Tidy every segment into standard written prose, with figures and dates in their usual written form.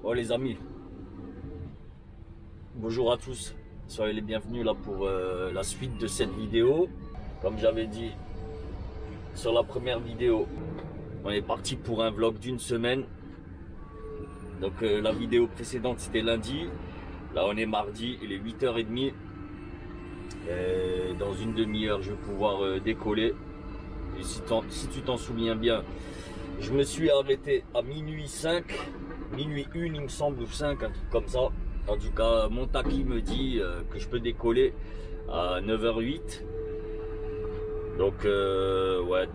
Bon les amis, bonjour à tous, soyez les bienvenus là pour la suite de cette vidéo. Comme j'avais dit sur la première vidéo, on est parti pour un vlog d'une semaine. Donc la vidéo précédente c'était lundi, là on est mardi, il est 8h30. Et dans une demi-heure je vais pouvoir décoller. Et si tu t'en souviens bien, je me suis arrêté à minuit 5, minuit 1 il me semble, ou 5, un truc comme ça. En tout cas, mon taki me dit que je peux décoller à 9h08. Donc, ouais,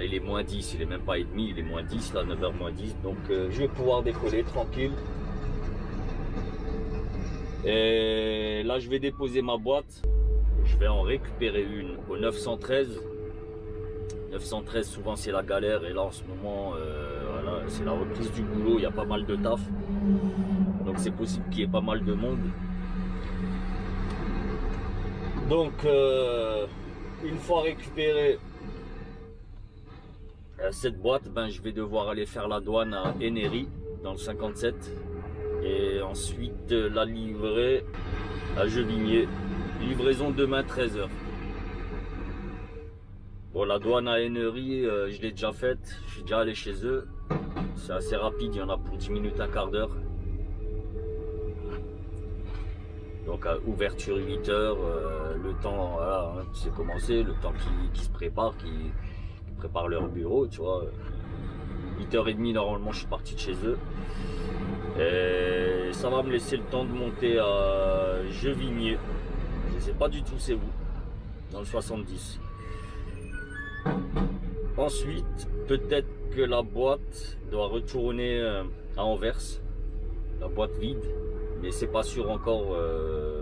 il est moins 10, il est même pas et demi, il est moins 10, là, 9h moins 10. Donc, je vais pouvoir décoller tranquille. Et là, je vais déposer ma boîte. Je vais en récupérer une au 913. 913, souvent c'est la galère, et là en ce moment voilà, c'est la reprise du boulot, il y a pas mal de taf, donc c'est possible qu'il y ait pas mal de monde. Donc une fois récupéré cette boîte, ben, je vais devoir aller faire la douane à Ennery dans le 57 et ensuite la livrer à Jevigné, livraison demain 13h. Bon, la douane à Ennery, je l'ai déjà faite, je suis déjà allé chez eux. C'est assez rapide, il y en a pour 10 minutes, un quart d'heure. Donc à ouverture 8h, le temps, voilà, hein, c'est commencé, le temps qui se préparent, qui préparent leur bureau, tu vois. 8h30 normalement je suis parti de chez eux. Et ça va me laisser le temps de monter à Jevigné. Je ne sais pas du tout c'est où, dans le 70. Ensuite, peut-être que la boîte doit retourner à Anvers, la boîte vide, mais c'est pas sûr encore.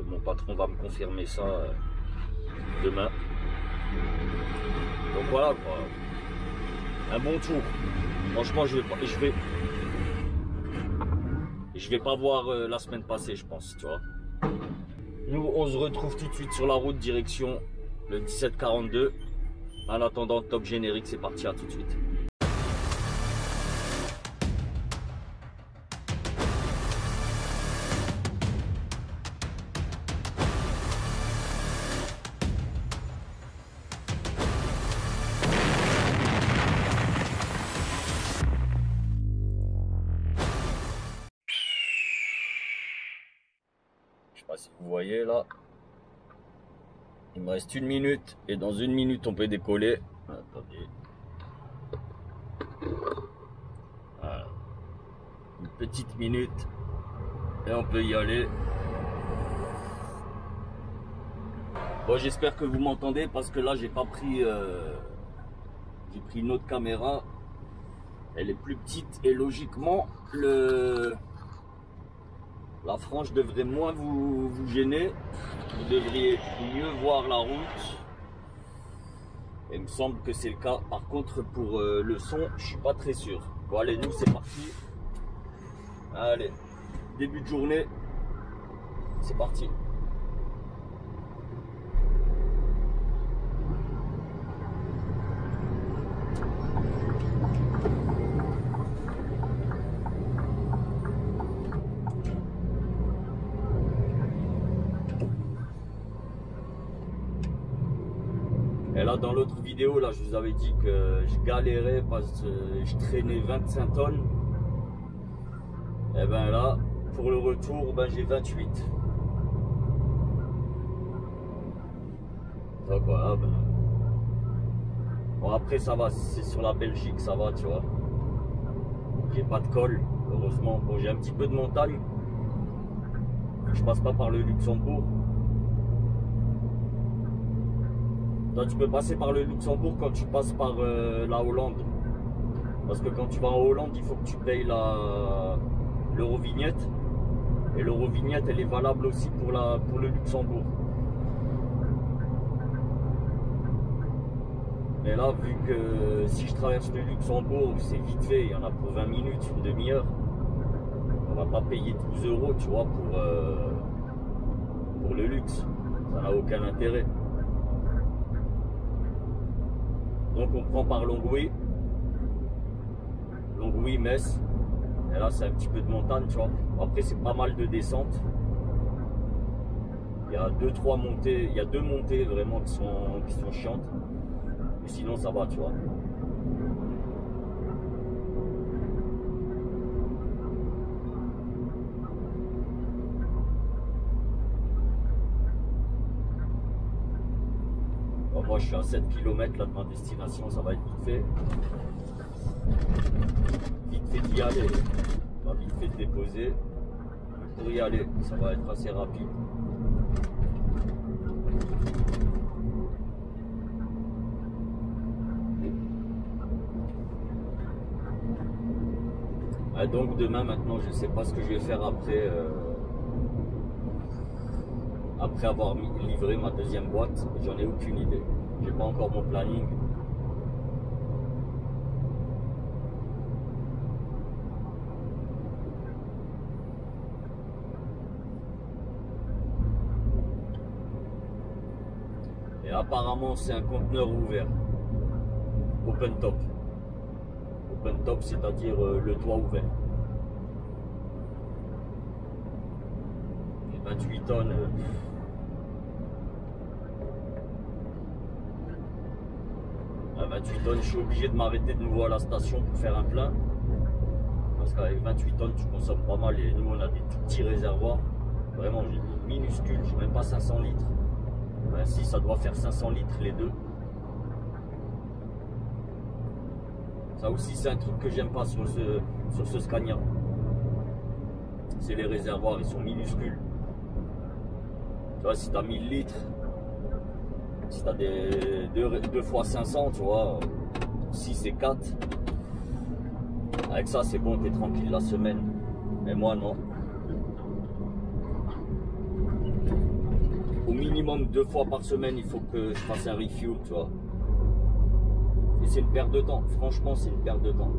Mon patron va me confirmer ça demain. Donc voilà quoi, un bon tour. Franchement, je vais pas voir la semaine passée, je pense, tu vois. Nous, on se retrouve tout de suite sur la route direction le 1742. En attendant, top générique, c'est parti, à tout de suite. Je sais pas si vous voyez là. Il me reste 1 minute et dans 1 minute on peut décoller. Attendez. Voilà. Une petite minute et on peut y aller. Bon, j'espère que vous m'entendez parce que là j'ai pas pris j'ai pris une autre caméra. Elle est plus petite et logiquement la frange devrait moins vous gêner. Vous devriez mieux voir la route. Et il me semble que c'est le cas. Par contre, pour le son, je suis pas très sûr. Bon, allez, nous, c'est parti. Allez, début de journée. C'est parti. Et là, dans l'autre vidéo, là, je vous avais dit que je galérais parce que je traînais 25 tonnes. Et ben là, pour le retour, ben j'ai 28. Donc voilà, ben... Bon, après, ça va, c'est sur la Belgique, ça va, tu vois. J'ai pas de col, heureusement. Bon, j'ai un petit peu de montagne. Je passe pas par le Luxembourg. Toi, tu peux passer par le Luxembourg quand tu passes par la Hollande. Parce que quand tu vas en Hollande, il faut que tu payes l'Eurovignette. Et l'Eurovignette, elle est valable aussi pour le Luxembourg. Mais là, vu que si je traverse le Luxembourg, c'est vite fait, il y en a pour 20 minutes, une demi-heure. On va pas payer 12 €, tu vois, pour le luxe. Ça n'a aucun intérêt. Donc on prend par Longwy, Metz. Et là, c'est un petit peu de montagne, tu vois. Après, c'est pas mal de descentes. Il y a deux montées vraiment qui sont chiantes. Mais sinon, ça va, tu vois. Bon, moi, je suis à 7 km là de ma destination, ça va être vite fait. Vite fait d'y aller. Pas vite fait de déposer. Mais pour y aller, ça va être assez rapide. Donc demain maintenant je ne sais pas ce que je vais faire après avoir livré ma deuxième boîte, j'en ai aucune idée. J'ai pas encore mon planning. Et apparemment c'est un conteneur ouvert. Open top. Open top, c'est-à-dire le toit ouvert. Et 28 tonnes. 28 tonnes, je suis obligé de m'arrêter de nouveau à la station pour faire un plein. Parce qu'avec 28 tonnes, tu consommes pas mal. Et nous, on a des tout petits réservoirs. Vraiment, j'ai minuscules, je n'ai même pas 500 litres. Ben, si, ça doit faire 500 litres les deux. Ça aussi, c'est un truc que j'aime pas sur ce Scania. C'est les réservoirs, ils sont minuscules. Tu vois, si tu as 1000 litres, si tu as des 2 fois 500, tu vois, 6 et 4, avec ça, c'est bon, tu es tranquille la semaine. Mais moi, non. Au minimum 2 fois par semaine, il faut que je fasse un refuel, tu vois. Et c'est une perte de temps. Franchement, c'est une perte de temps.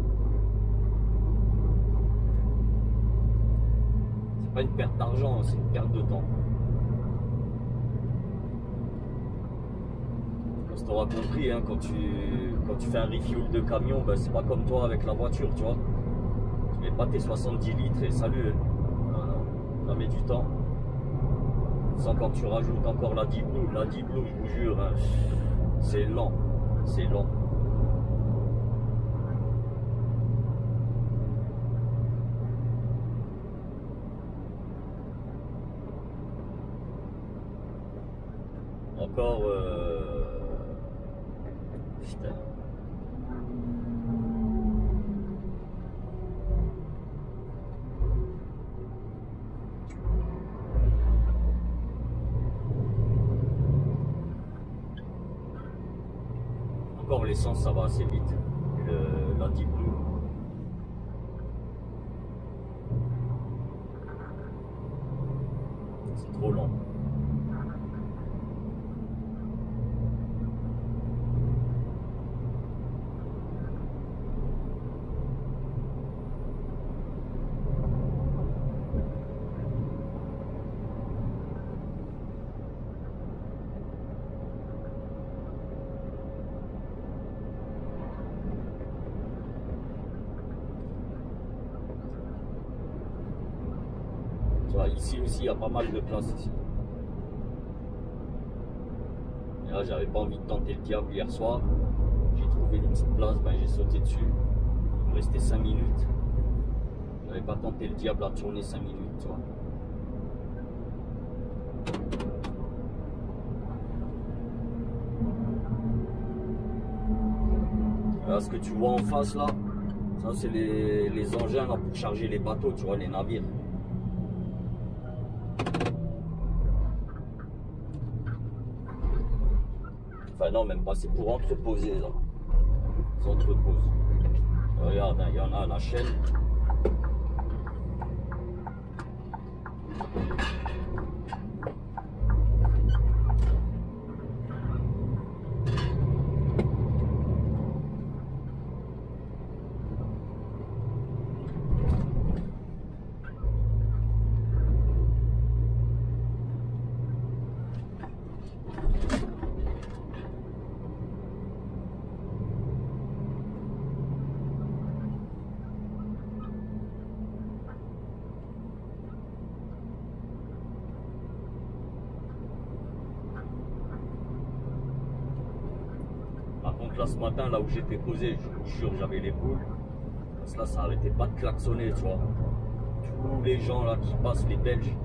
C'est pas une perte d'argent, c'est une perte de temps. Tu t'auras compris, hein, quand tu fais un refuel de camion, ben, c'est pas comme toi avec la voiture, tu vois. Tu mets pas tes 70 litres et salut. Ça met du temps. Sans quand tu rajoutes encore la Deep Blue, je vous jure, hein, c'est lent. C'est lent. Encore putain. Encore l'essence, ça va assez vite. La Deep Blue. C'est trop lent. Ici aussi, il y a pas mal de place ici. Et là, j'avais pas envie de tenter le diable hier soir. J'ai trouvé une petite place, ben, j'ai sauté dessus. Il me restait 5 minutes. J'avais pas tenté le diable à tourner 5 minutes, tu vois. Là, ce que tu vois en face là, ça c'est les engins là pour charger les bateaux, tu vois, les navires. Enfin non, même pas, c'est pour entreposer là. Ils entreposent. Regarde, il y en a à la chaîne. Donc là ce matin, là où j'étais posé, je vous jure, j'avais les boules. Parce que là, ça arrêtait pas de klaxonner, tu vois. Tous les gens là qui passent, les Belges.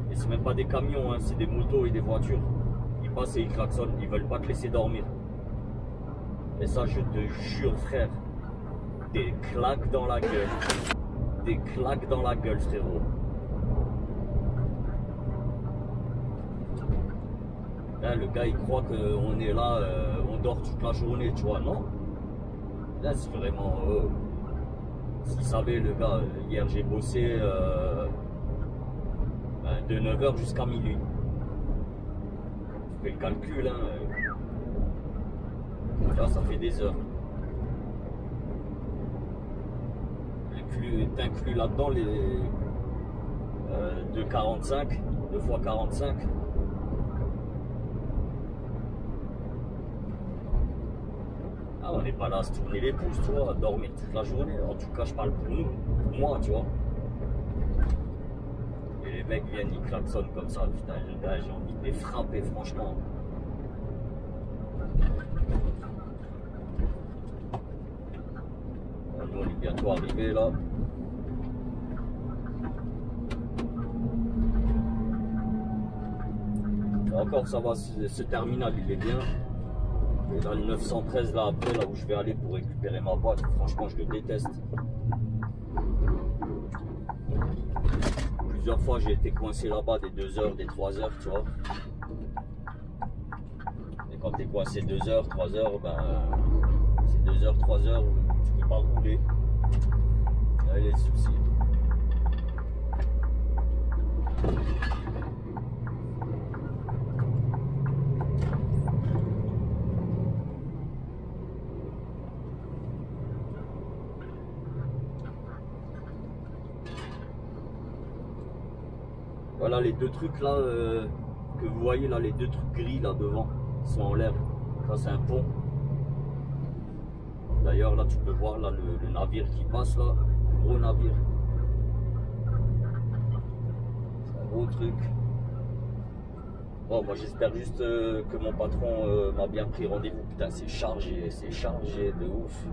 Et c'est même pas des camions, hein, c'est des motos et des voitures. Ils passent et ils klaxonnent, ils veulent pas te laisser dormir. Et ça, je te jure, frère, des claques dans la gueule. Des claques dans la gueule, frérot. Là, le gars, il croit qu'on est là, on dort toute la journée, tu vois. Non. Là, c'est vraiment... s'il savait, le gars, hier, j'ai bossé de 9 h jusqu'à minuit. Je fais le calcul, hein. Là, ça fait des heures. T'inclus là-dedans les 2,45, 2 fois 45. Ah, on n'est pas là à se tourner les pouces, tu vois, à dormir toute la journée. En tout cas, je parle pour nous, pour moi, tu vois. Et les mecs viennent, ils klaxonnent comme ça, putain, j'ai envie de les frapper, franchement. Nous, on est bientôt arrivé là. Encore, ça va, ce terminal, il est bien. Et là, le 913, là, après, là où je vais aller pour récupérer ma boîte, franchement, je le déteste. Plusieurs fois, j'ai été coincé là-bas des 2 heures, des 3 heures, tu vois. Et quand tu es coincé 2 heures, 3 heures, ben, c'est 2 heures, 3 heures, tu peux pas rouler. Là, il y a les soucis. Voilà les deux trucs là que vous voyez là, les deux trucs gris là devant, sont en l'air. Ça c'est un pont. D'ailleurs là tu peux voir là le navire qui passe là, un gros navire. C'est un gros truc. Bon moi j'espère juste que mon patron m'a bien pris rendez-vous. Putain c'est chargé de ouf.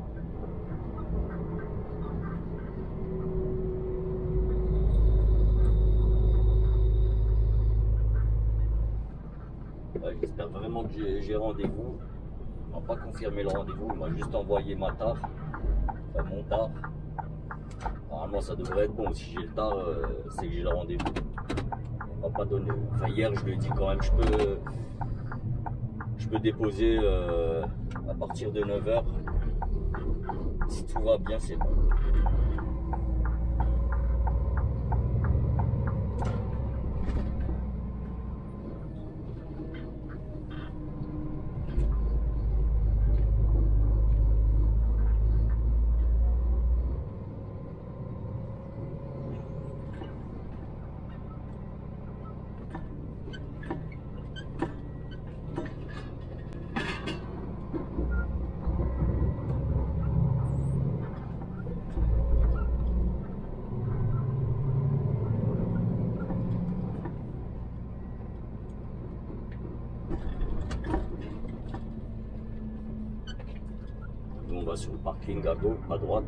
J'espère vraiment que j'ai rendez-vous. On m'a pas confirmé le rendez-vous, il m'a juste envoyé ma tare, enfin mon tare. Normalement ça devrait être bon, si j'ai le tare, c'est que j'ai le rendez-vous. On m'a pas donné. Enfin hier je lui ai dit quand même je peux déposer à partir de 9 h. Si tout va bien c'est bon. On va sur le parking à gauche, à droite.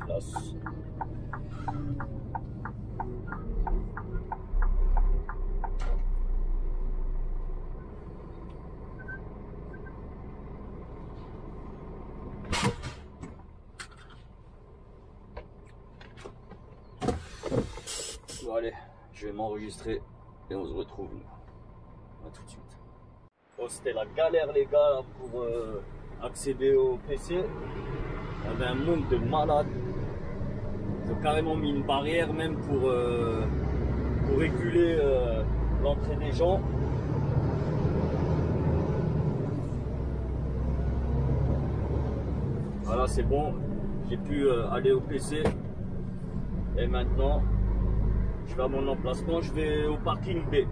Place. Bon allez, je vais m'enregistrer et on se retrouve. À tout de suite. Bon, c'était la galère les gars là, pour accéder au PC. Il y avait un monde de malades. Ils ont carrément mis une barrière même pour réguler l'entrée des gens. Voilà, c'est bon, j'ai pu aller au PC. Et maintenant, je vais à mon emplacement, je vais au parking B.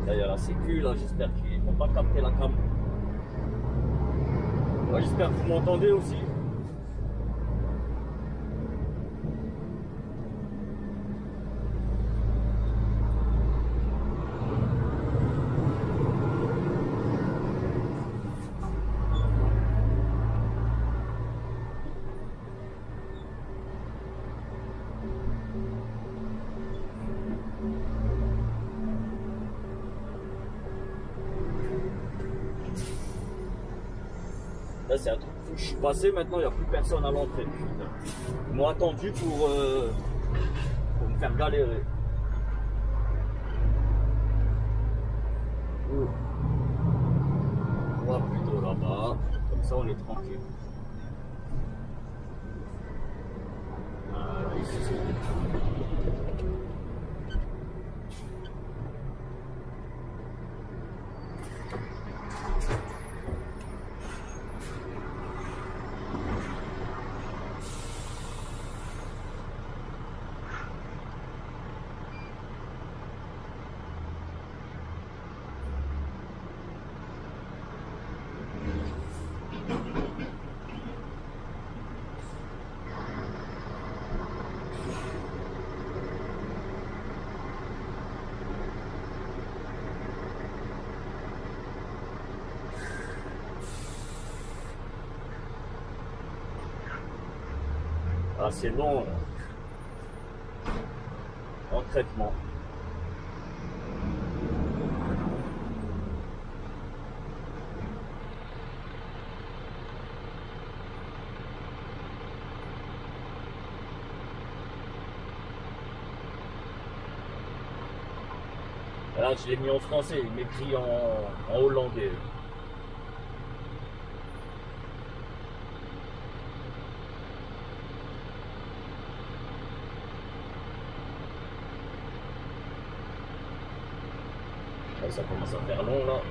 Là, il y a la sécu, là, j'espère qu'ils ne vont pas capter la cam. Ouais, j'espère que vous m'entendez aussi. Là, c'est un truc où je suis passé, maintenant il n'y a plus personne à l'entrée. Ils m'ont attendu pour me faire galérer. On va plutôt là-bas, comme ça on est tranquille. Voilà, ici c'est assez long en traitement. Là, je l'ai mis en français, il m'écrit en hollandais. Là, ça commence à faire long là.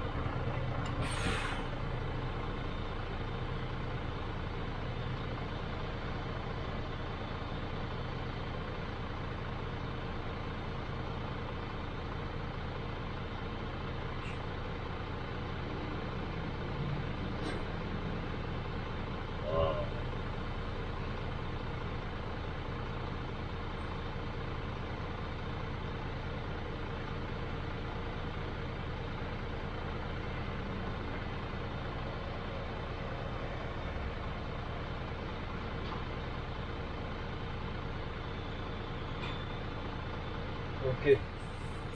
Ok,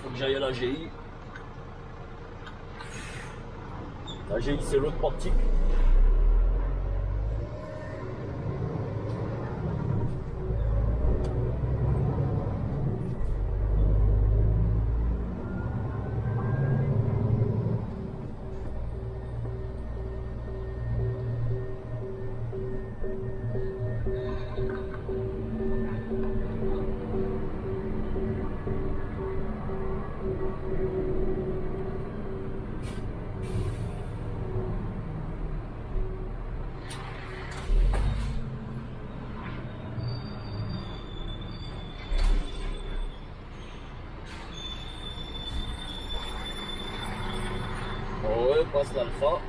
faut que j'aille à la GI. La GI c'est l'autre portique. On passe l'alpha.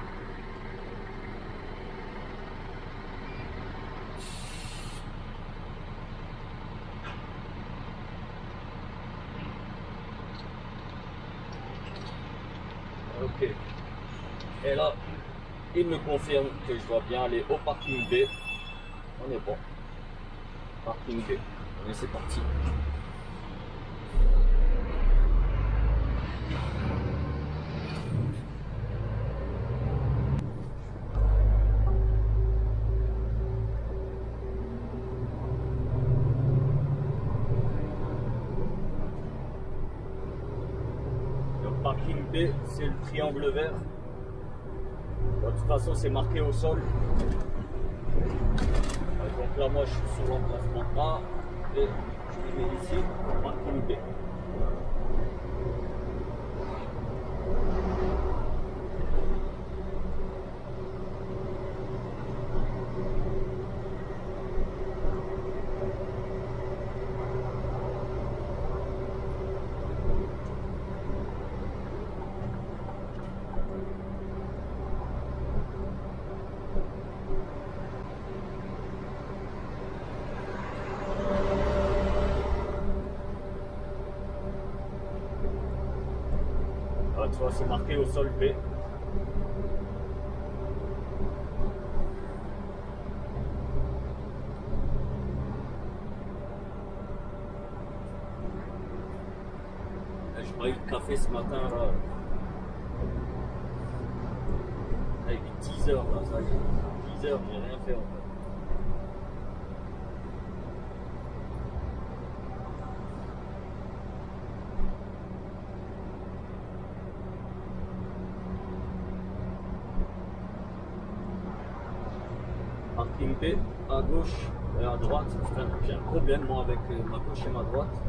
Ok. Et là, il me confirme que je dois bien aller au parking B. On est bon. Parking B. Et c'est parti. Le parking B, c'est le triangle vert. De toute façon, c'est marqué au sol. Donc là, moi, je suis sur l'emplacement A et je vais ici, parking B. Tu vois, c'est marqué au sol B. J'ai pas eu de café ce matin là. Il est 10 h là, ça y est. 10 h, j'ai rien fait en fait. Parking B, à gauche et à droite. Enfin, j'ai un problème moi avec ma gauche et ma droite.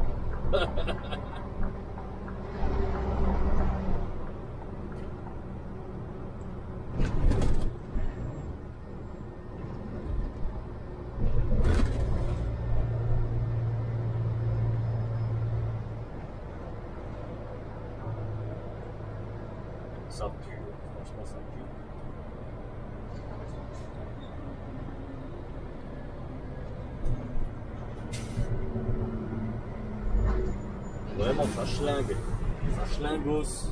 Ça pue, franchement ça pue. Vraiment, ça schlingue. Ça schlingos.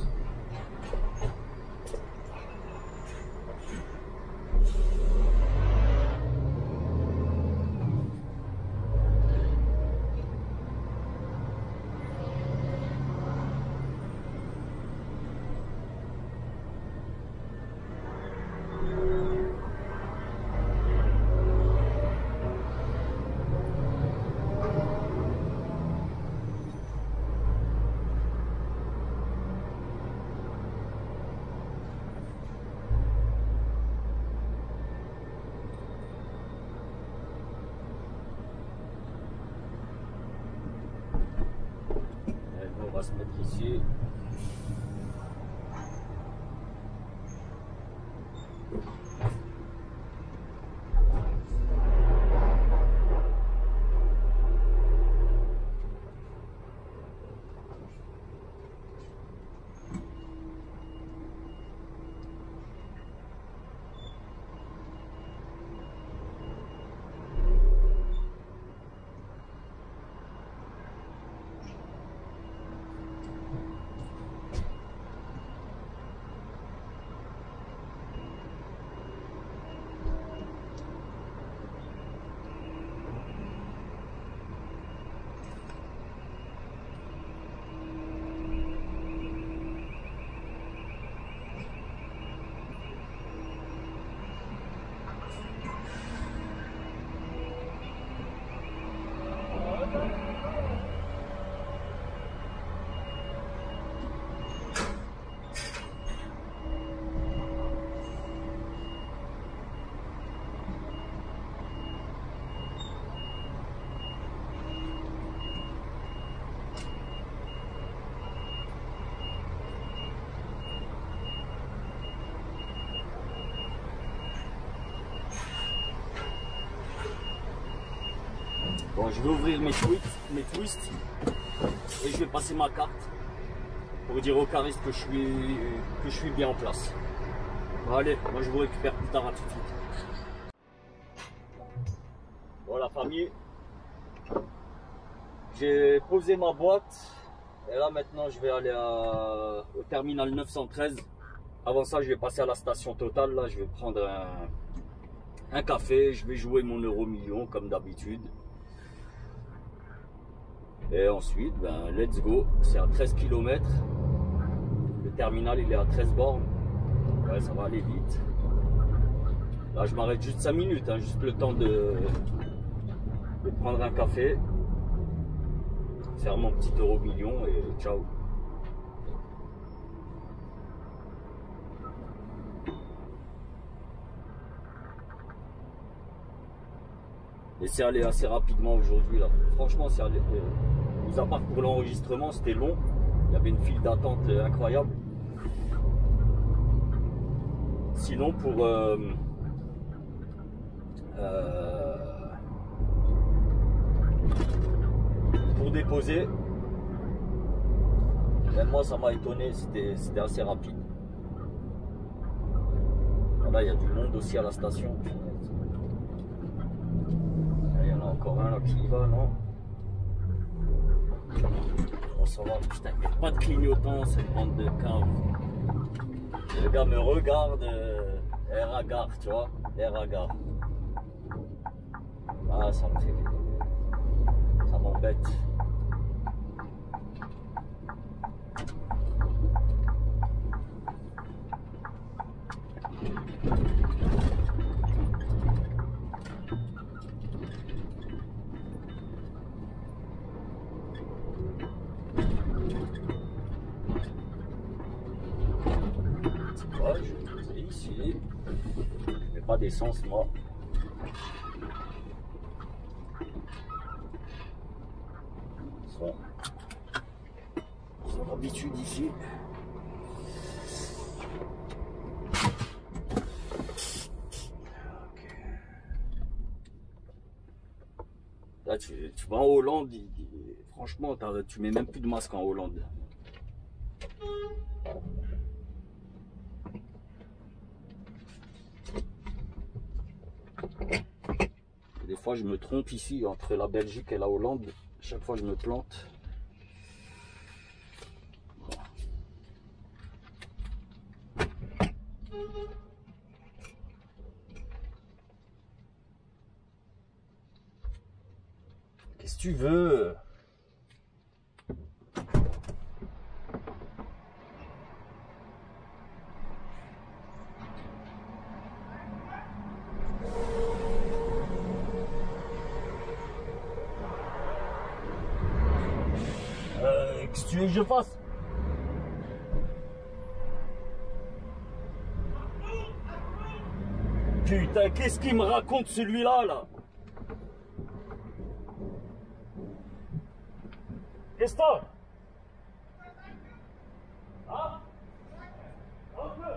On va se mettre ici. Bon, je vais ouvrir mes twists et je vais passer ma carte pour dire au cariste que je suis bien en place. Bon, allez, moi je vous récupère plus tard, à tout de suite. Bon la famille, j'ai posé ma boîte et là maintenant je vais aller au terminal 913. Avant ça je vais passer à la station Total, là je vais prendre un café, je vais jouer mon euro million comme d'habitude. Et ensuite, ben, let's go, c'est à 13 km. Le terminal il est à 13 bornes. Ouais, ça va aller vite. Là je m'arrête juste 5 minutes, hein, juste le temps de prendre un café, faire mon petit euro million et ciao. Et c'est allé assez rapidement aujourd'hui là. Franchement, c'est allé. Mis à part pour l'enregistrement, c'était long. Il y avait une file d'attente incroyable. Sinon, pour déposer, même moi ça m'a étonné, c'était assez rapide. Là, il y a du monde aussi à la station. Il y en a encore un là qui y va, non? On s'en va, putain, il n'y a pas de clignotant, cette bande de caves. Le gars me regarde, air à gare, tu vois, air à gare. Ah, ça m'embête. Je vais ici. Je mets pas d'essence moi. Son habitude ici. Là tu vas en Hollande, franchement tu mets même plus de masque en Hollande. Des fois je me trompe ici entre la Belgique et la Hollande. Chaque fois je me plante. Qu'est-ce que tu veux? Qu'est-ce que tu veux que je fasse? Putain, qu'est-ce qu'il me raconte celui-là là? Qu'est-ce que t'as? Hein? Un peu.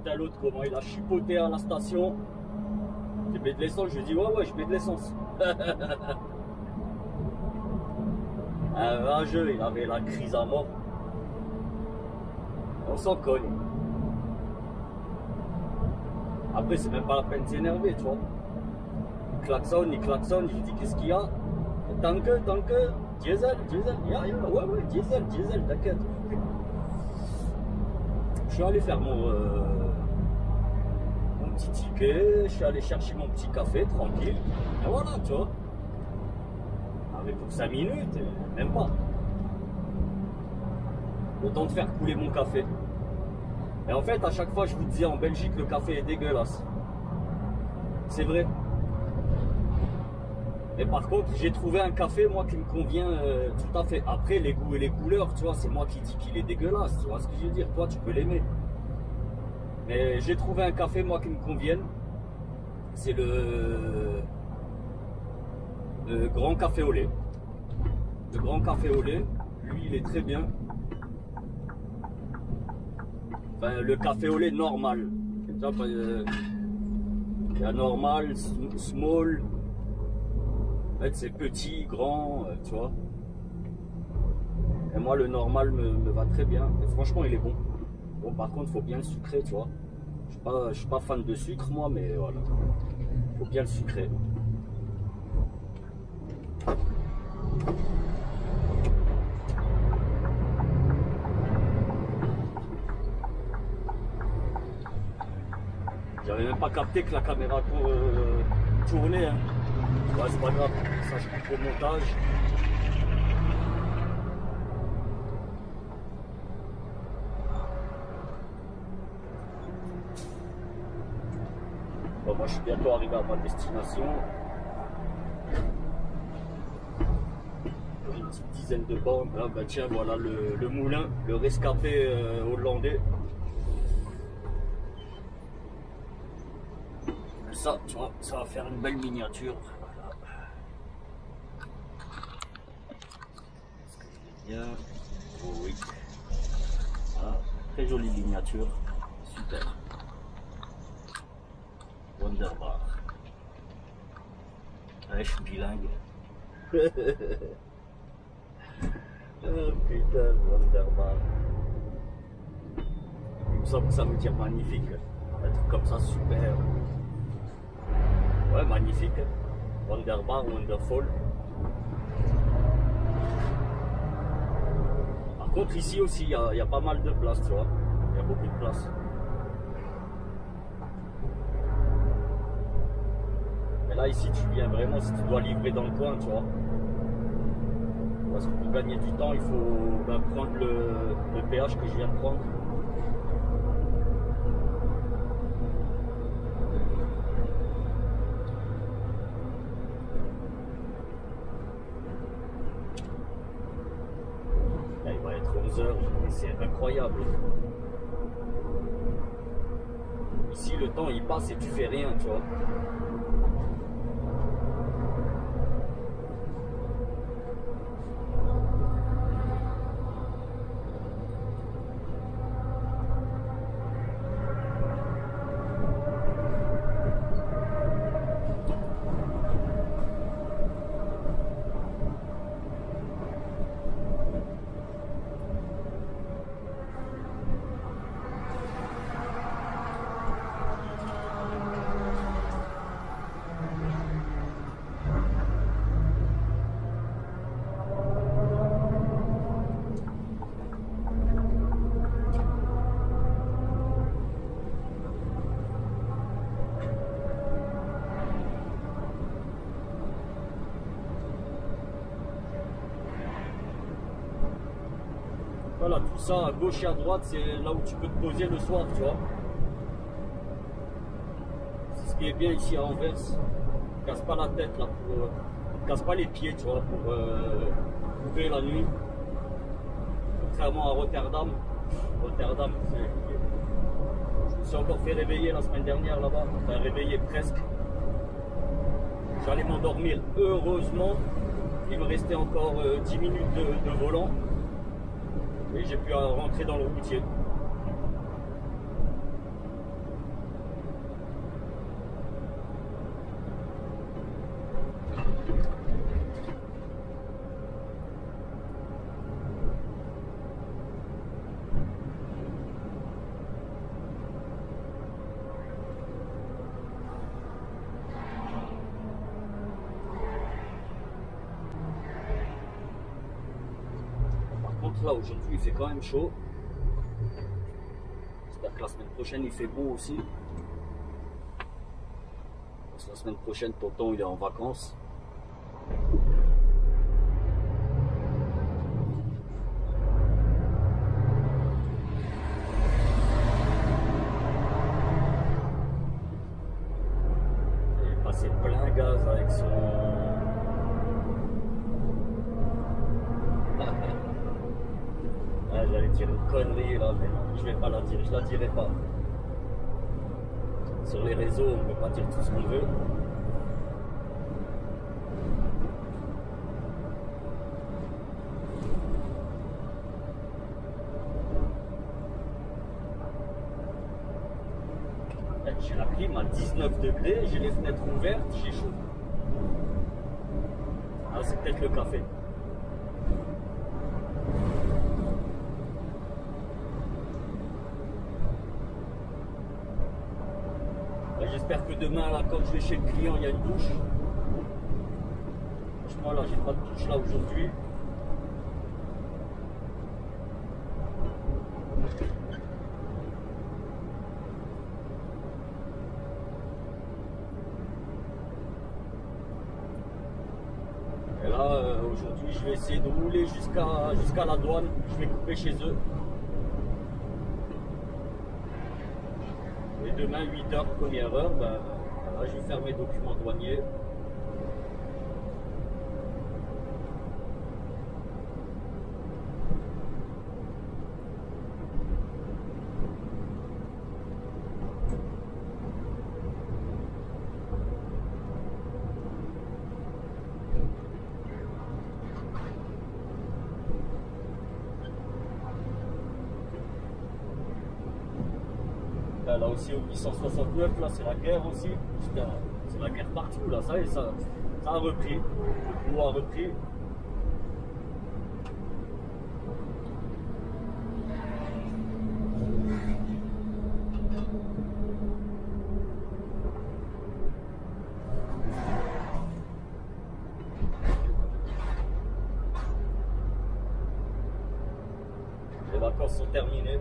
putain, l'autre, comment il a chipoté à la station. Tu mets de l'essence? Je lui dis, ouais, je mets de l'essence. Un rageux, il avait la crise à mort. On s'en cogne. Après, c'est même pas la peine de s'énerver, tu vois. Il klaxonne, je lui dis, qu'est-ce qu'il y a? Tanke, diesel, ouais, diesel, t'inquiète. Je suis allé faire mon petit ticket, je suis allé chercher mon petit café, tranquille. Et voilà, tu vois. Mais pour 5 minutes, même pas. Le temps de faire couler mon café. Et en fait, à chaque fois, je vous disais, en Belgique, le café est dégueulasse. C'est vrai. Mais par contre, j'ai trouvé un café, moi, qui me convient tout à fait. Après, les goûts et les couleurs, tu vois, c'est moi qui dis qu'il est dégueulasse. Tu vois ce que je veux dire? Toi, tu peux l'aimer. Mais j'ai trouvé un café, moi, qui me convienne. C'est le grand café au lait. Le grand café au lait, lui, il est très bien. Enfin, le café au lait normal. Il y a normal, small. En fait, c'est petit, grand, tu vois. Et moi, le normal me va très bien. Et franchement, il est bon. Bon, par contre, il faut bien le sucrer, tu vois. Je suis pas fan de sucre, moi, mais voilà. Il faut bien le sucrer. J'avais même pas capté que la caméra tournait. Hein. Ouais, c'est pas grave, ça je coupe au montage. Bon, moi je suis bientôt arrivé à ma destination. Une petite dizaine de bornes. Ah, bah tiens, voilà le moulin, le rescapé hollandais. Ça, tu vois, ça va faire une belle miniature. Voilà. Est-ce que je l'ai bien? Oh oui. Voilà. Très jolie miniature. Super. Wonderbar. Ouais, je suis bilingue. Oh putain, Wonderbar. Il me semble que ça veut dire magnifique. Un truc comme ça, super. Ouais, magnifique. Wonderbar, wonderful. Par contre, ici aussi, il y a pas mal de place, tu vois. Il y a beaucoup de place. Mais là, ici, tu viens vraiment si tu dois livrer dans le coin, tu vois. Parce que pour gagner du temps, il faut prendre le péage que je viens de prendre. C'est incroyable. Ici, le temps il passe et tu fais rien, tu vois. Voilà, tout ça à gauche et à droite, c'est là où tu peux te poser le soir, tu vois. C'est ce qui est bien ici à Anvers. Tu ne casses pas la tête là, tu ne casses pas les pieds, tu vois, pour ouvrir la nuit. Contrairement à Rotterdam. Rotterdam, je me suis encore fait réveiller la semaine dernière là-bas. Enfin, réveiller presque. J'allais m'endormir, heureusement. Il me restait encore 10 minutes de volant. Et j'ai pu rentrer dans le routier. là aujourd'hui il fait quand même chaud. J'espère que la semaine prochaine il fait beau aussi. Parce que la semaine prochaine tonton il est en vacances. Il est passé plein gaz avec son... Ah, j'allais dire une connerie là, mais non, je vais pas la dire, je la dirai pas. Sur les réseaux, on ne peut pas dire tout ce qu'on veut. J'ai la clim à 19 degrés, j'ai les fenêtres ouvertes, j'ai chaud. Ah, c'est peut-être le café. J'espère que demain, là, quand je vais chez le client, il y a une douche. Franchement, là, j'ai pas de douche là aujourd'hui. Et là, aujourd'hui, je vais essayer de rouler jusqu'à la douane. Je vais couper chez eux. Et demain, 8h, première heure, ben, voilà, je vais faire mes documents douaniers. Là aussi au 869, là c'est la guerre aussi. C'est la guerre partout là, ça y est, ça a repris. Le boulot a repris. Les vacances sont terminées.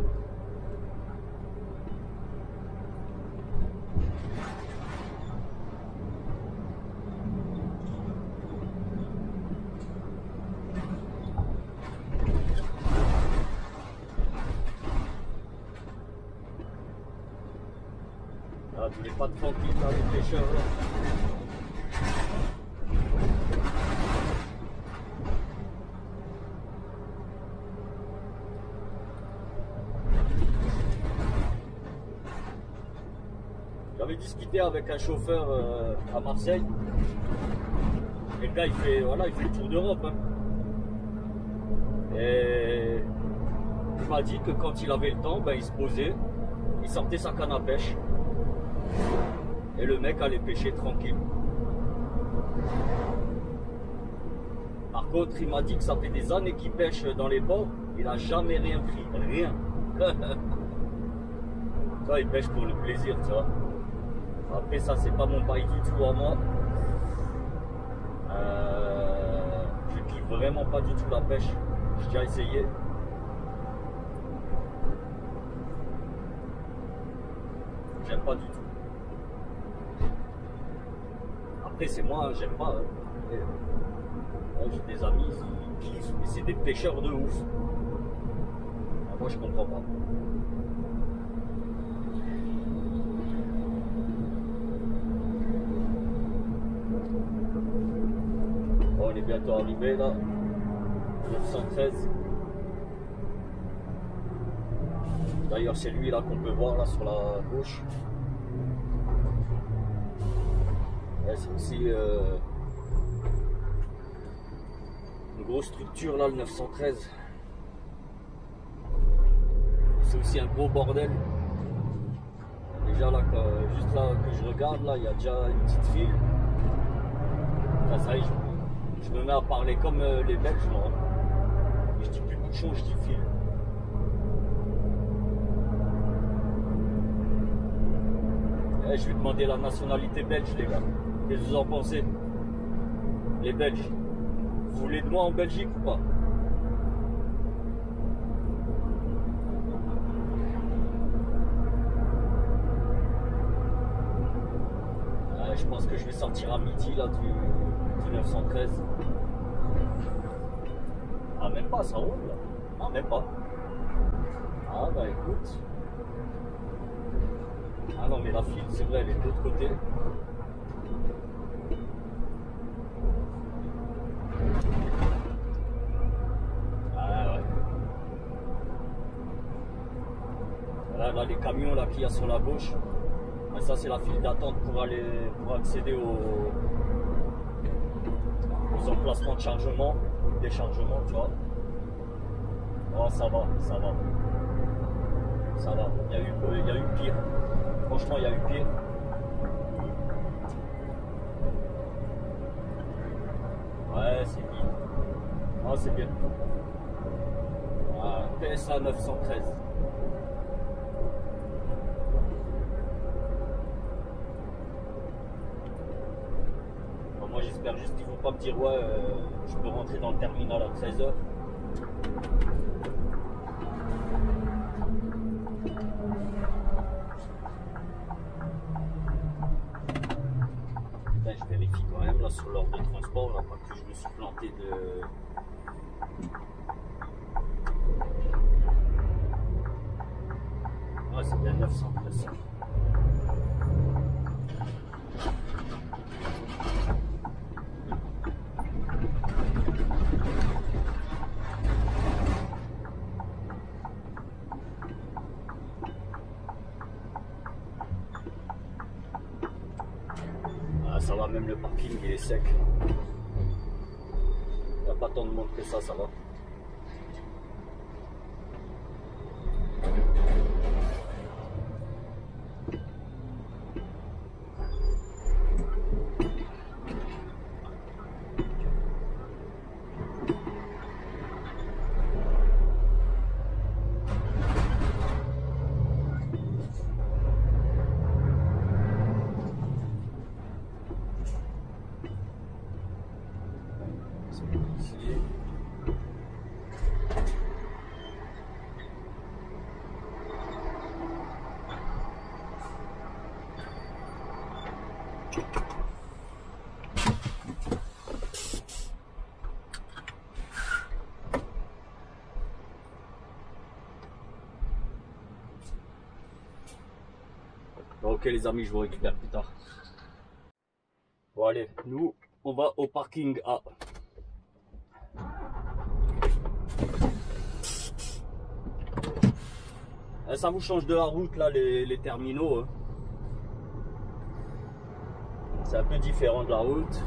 Ah, tu n'es pas tranquille dans les pêcheurs là. J'avais discuté avec un chauffeur à Marseille. Et le gars il fait, voilà, il fait le tour d'Europe. Hein. Et il m'a dit que quand il avait le temps, ben, il se posait, il sortait sa canne à pêche. Et le mec allait pêcher tranquille. Par contre, il m'a dit que ça fait des années qu'il pêche dans les ports. Il n'a jamais rien pris, rien. Ça, il pêche pour le plaisir, tu vois. Après, ça, c'est pas mon bail du tout à moi. Je kiffe vraiment pas du tout la pêche. J'ai déjà essayé. J'aime pas du tout. Après, c'est moi, j'aime pas. Hein. J'ai des amis qui kiffent, mais c'est des pêcheurs de ouf. Moi, je comprends pas. Bon, on est bientôt arrivé là. 913. D'ailleurs, c'est lui là qu'on peut voir là sur la gauche. C'est aussi une grosse structure là, le 913. C'est aussi un gros bordel. Déjà là, juste là que je regarde, là, il y a déjà une petite file. Là, ça y est, je me mets à parler comme les Belges, moi. Je dis plus bouchon, je dis file. Eh, je vais demander la nationalité belge, les gars. Qu'est-ce que vous en pensez? Les Belges. Vous voulez de moi en Belgique ou pas? je pense que je vais sortir à midi là du 913. Ah, même pas, ça roule là. Non, même pas. Ah, bah écoute. Ah non, mais la file, c'est vrai, elle est de l'autre côté. Ah ouais. Là, les camions là qu'il y a sur la gauche. Mais ça, c'est la file d'attente pour accéder aux emplacements de chargement, déchargement, tu vois. Oh, ça va, ça va. Ça va. Il y a eu pire. Franchement, il y a eu pire. Ouais, c'est bien. Ah, c'est bien. Ah, PSA 913. Moi, j'espère juste qu'ils vont pas me dire ouais, je peux rentrer dans le terminal à 13h. Je vérifie quand même là sur l'ordre de transport, là, pas que je me suis planté de. Ouais, c'est bien 913. Ça va, même le parking il est sec. Il n'y a pas tant de monde que ça va. Ok les amis, je vous récupère plus tard. Bon allez, nous on va au parking A. Ça vous change de la route là, les terminaux. Hein. C'est un peu différent de la route.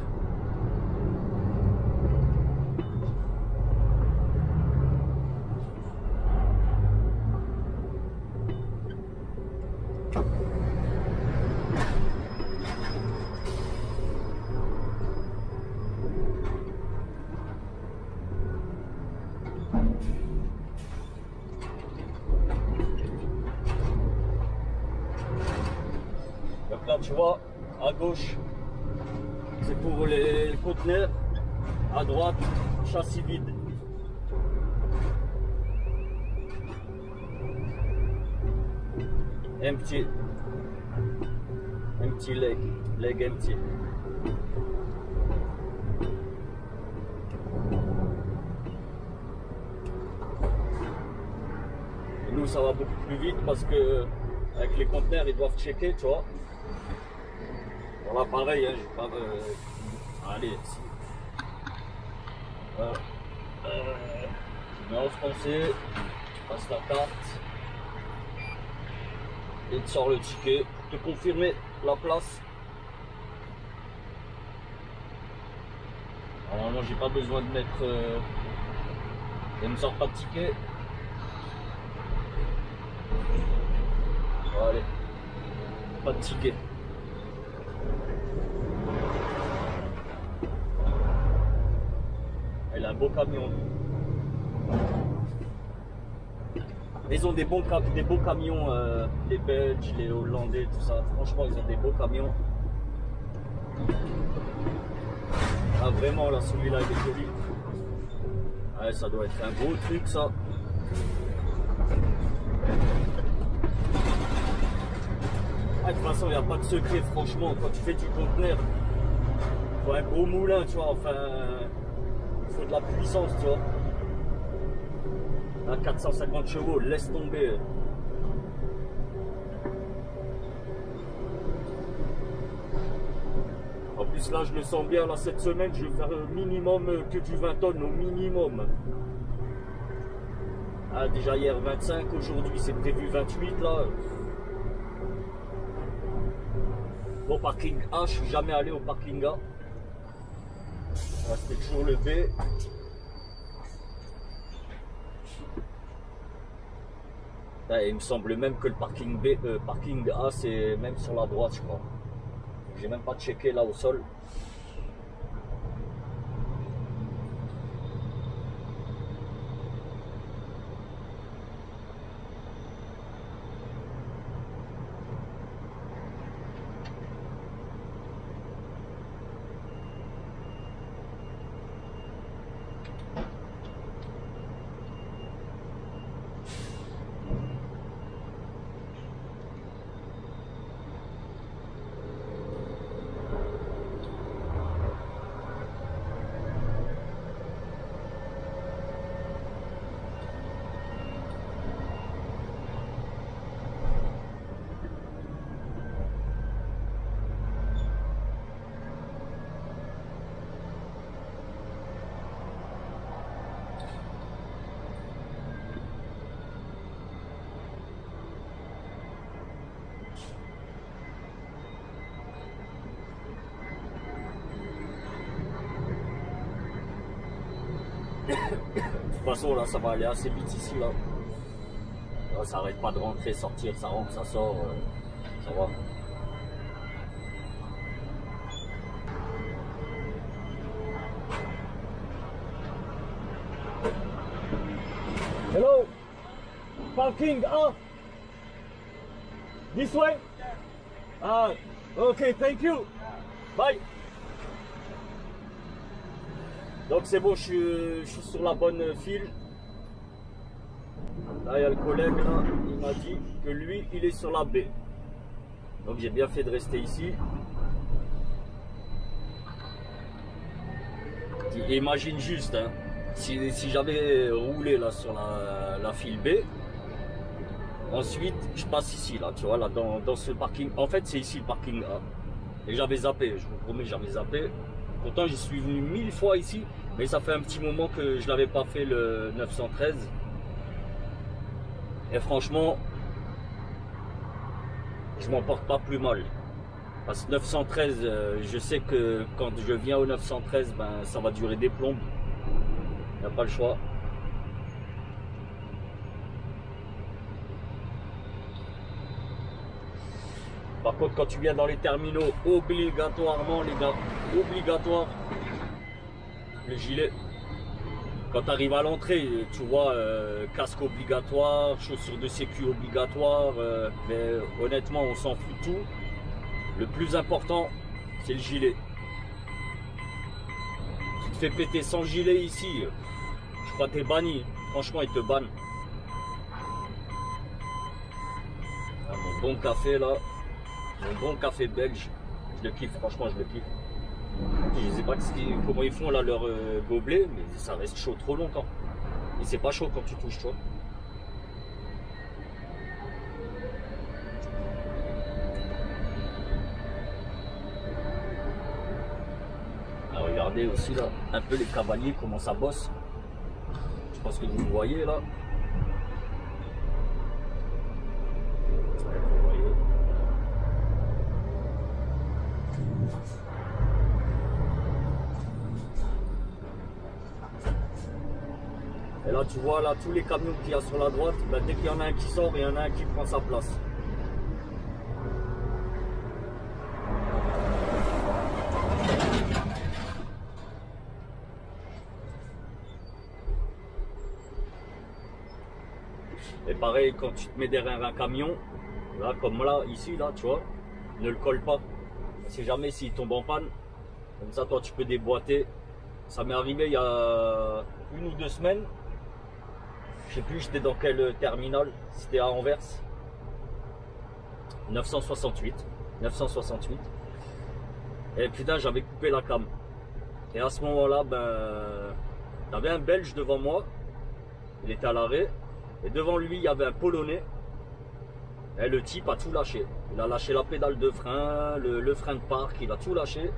Donc là tu vois, à gauche c'est pour les conteneurs, à droite châssis vide. Empty leg empty. Et nous ça va beaucoup plus vite parce que avec les conteneurs ils doivent checker, tu vois. Bon là pareil, hein, j'ai pas allez ici. Numéro français, passe la carte et te sors le ticket pour te confirmer la place. Alors moi j'ai pas besoin de mettre elle me sort pas de ticket. Bon, allez, pas de ticket. Elle a un beau camion. Ils ont des beaux camions, les Belges, les Hollandais, tout ça. Franchement, ils ont des beaux camions. Ah, vraiment, là, celui-là, il est joli. Ouais, ça doit être un beau truc, ça. Ah, de toute façon, il n'y a pas de secret, franchement, quand tu fais du conteneur, il faut un gros moulin, tu vois, enfin, il faut de la puissance, tu vois. À 450 chevaux, laisse tomber. En plus, là, je le sens bien, là, cette semaine, je vais faire minimum que du 20 tonnes, au minimum. Ah, déjà hier 25, aujourd'hui c'est prévu 28, là. Bon, parking A, je suis jamais allé au parking A. Ah, c'était toujours le B. Ah, il me semble même que le parking B, parking A, c'est même sur la droite, je crois. J'ai même pas checké là au sol. De toute façon, là, ça va aller assez vite ici, là. Là, ça arrête pas de rentrer, sortir, ça rentre, ça sort. Ça va. Hello! Parking A! This way? Ah, ok, thank you! Bye! Donc c'est bon, je suis sur la bonne file. Là, il y a le collègue, là, il m'a dit que lui, il est sur la B. Donc j'ai bien fait de rester ici. Et imagine juste, hein, si j'avais roulé là sur la file B, ensuite je passe ici, là, tu vois, là, dans ce parking. En fait, c'est ici le parking A. Et j'avais zappé, je vous promets, j'avais zappé. Pourtant, j'y suis venu 1000 fois ici, mais ça fait un petit moment que je n'avais pas fait le 913. Et franchement, je m'en porte pas plus mal. Parce que 913, je sais que quand je viens au 913, ben, ça va durer des plombes. Il n'y a pas le choix. Par contre, quand tu viens dans les terminaux, obligatoirement, les gars, obligatoire, le gilet. Quand tu arrives à l'entrée, tu vois, casque obligatoire, chaussures de sécu obligatoire, mais honnêtement, on s'en fout tout. Le plus important, c'est le gilet. Tu te fais péter sans gilet ici, je crois que t'es banni. Franchement, ils te bannent. Ah, mon bon café là. Un bon café belge, je le kiffe, franchement je le kiffe. Je sais pas comment ils font là leur gobelet, mais ça reste chaud trop longtemps. Et c'est pas chaud quand tu touches, toi. Alors regardez aussi là, un peu les cavaliers, comment ça bosse. Je pense que vous le voyez là. Et là tu vois là tous les camions qu'il y a sur la droite, ben, dès qu'il y en a un qui sort, il y en a un qui prend sa place. Et pareil quand tu te mets derrière un camion, là comme là, ici là, tu vois, ne le colle pas. Si jamais s'il tombe en panne, comme ça toi tu peux déboîter. Ça m'est arrivé il y a 1 ou 2 semaines. Je sais plus j'étais dans quel terminal, c'était à Anvers. 968. 968. Et putain, j'avais coupé la cam. Et à ce moment-là, ben, t'avais un Belge devant moi. Il était à l'arrêt. Et devant lui, il y avait un Polonais. Et le type a tout lâché. Il a lâché la pédale de frein, le frein de parc, il a tout lâché.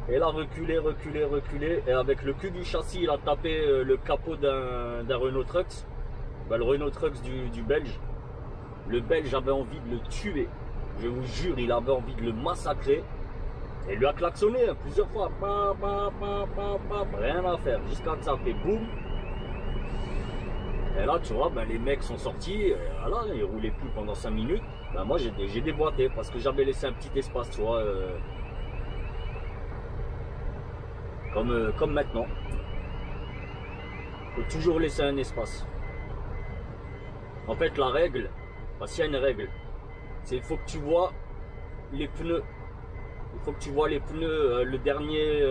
Et il a reculé, reculé, reculé. Et avec le cul du châssis, il a tapé le capot d'un Renault Trucks. Ben, le Renault Trucks du Belge. Le Belge avait envie de le tuer. Je vous jure, il avait envie de le massacrer. Et il lui a klaxonné hein, plusieurs fois. Rien à faire. Jusqu'à que ça fait boum. Et là, tu vois, ben, les mecs sont sortis. Et voilà, ils roulaient plus pendant 5 minutes. Ben, moi, j'ai déboîté parce que j'avais laissé un petit espace, tu vois. Comme maintenant. Il faut toujours laisser un espace. En fait, la règle, parce qu'il y a une règle, c'est qu'il faut que tu vois les pneus. Il faut que tu vois les pneus, le dernier,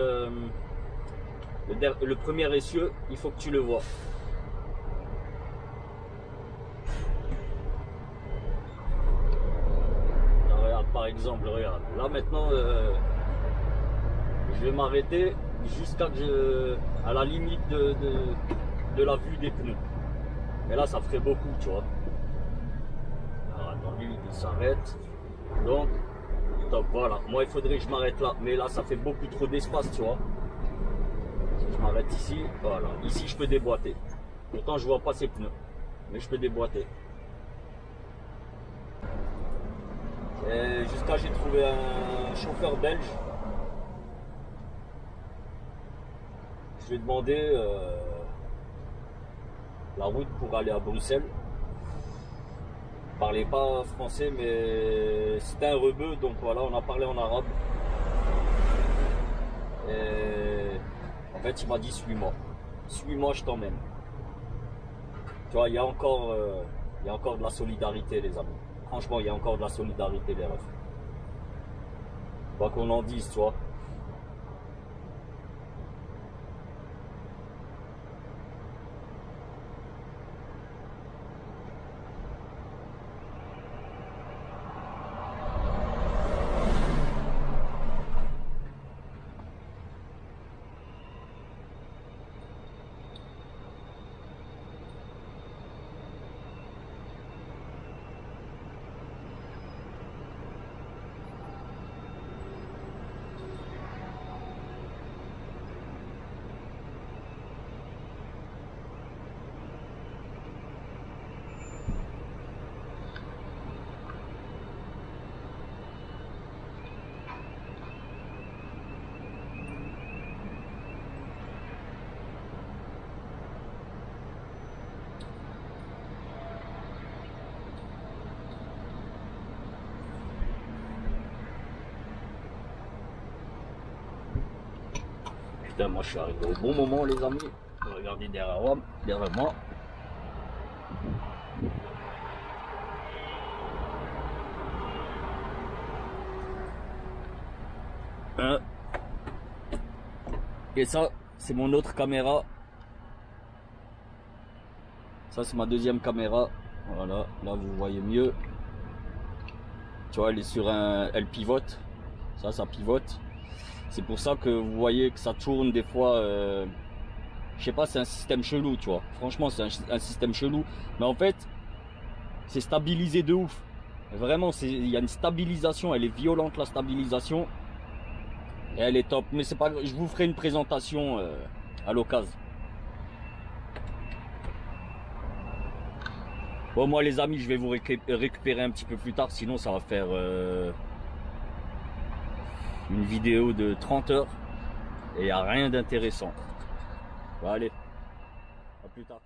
le premier essieu, il faut que tu le vois. Là, regarde, par exemple, regarde. Là maintenant, je vais m'arrêter jusqu'à à la limite de la vue des pneus. Mais là, ça ferait beaucoup, tu vois. Alors, attends, lui, il s'arrête. Donc, top, voilà. Moi, il faudrait que je m'arrête là. Mais là, ça fait beaucoup trop d'espace, tu vois. Si je m'arrête ici, voilà. Ici, je peux déboîter. Pourtant, je vois pas ces pneus. Mais je peux déboîter. Et jusqu'à j'ai trouvé un chauffeur belge. Je lui ai demandé la route pour aller à Bruxelles. Il parlait pas français, mais c'était un rebeu, donc voilà, on a parlé en arabe. Et en fait, il m'a dit suis-moi. Suis-moi, je t'emmène. Tu vois, il y a encore de la solidarité, les amis. Franchement, il y a encore de la solidarité, les refs. Quoi qu'on en dise, tu vois. Putain, moi je suis arrivé au bon moment, les amis. Regardez derrière moi. Et ça, c'est mon autre caméra. Ça, c'est ma deuxième caméra. Voilà, là vous voyez mieux. Tu vois, elle est sur elle pivote. Ça pivote. C'est pour ça que vous voyez que ça tourne des fois. Je sais pas, c'est un système chelou, tu vois. Franchement, c'est un système chelou. Mais en fait, c'est stabilisé de ouf. Vraiment, il y a une stabilisation. Elle est violente, la stabilisation. Et elle est top. Mais c'est pas, je vous ferai une présentation à l'occasion. Bon, moi, les amis, je vais vous récupérer un petit peu plus tard. Sinon, ça va faire une vidéo de 30 heures. Et il n'y a rien d'intéressant. Bon, allez. À plus tard.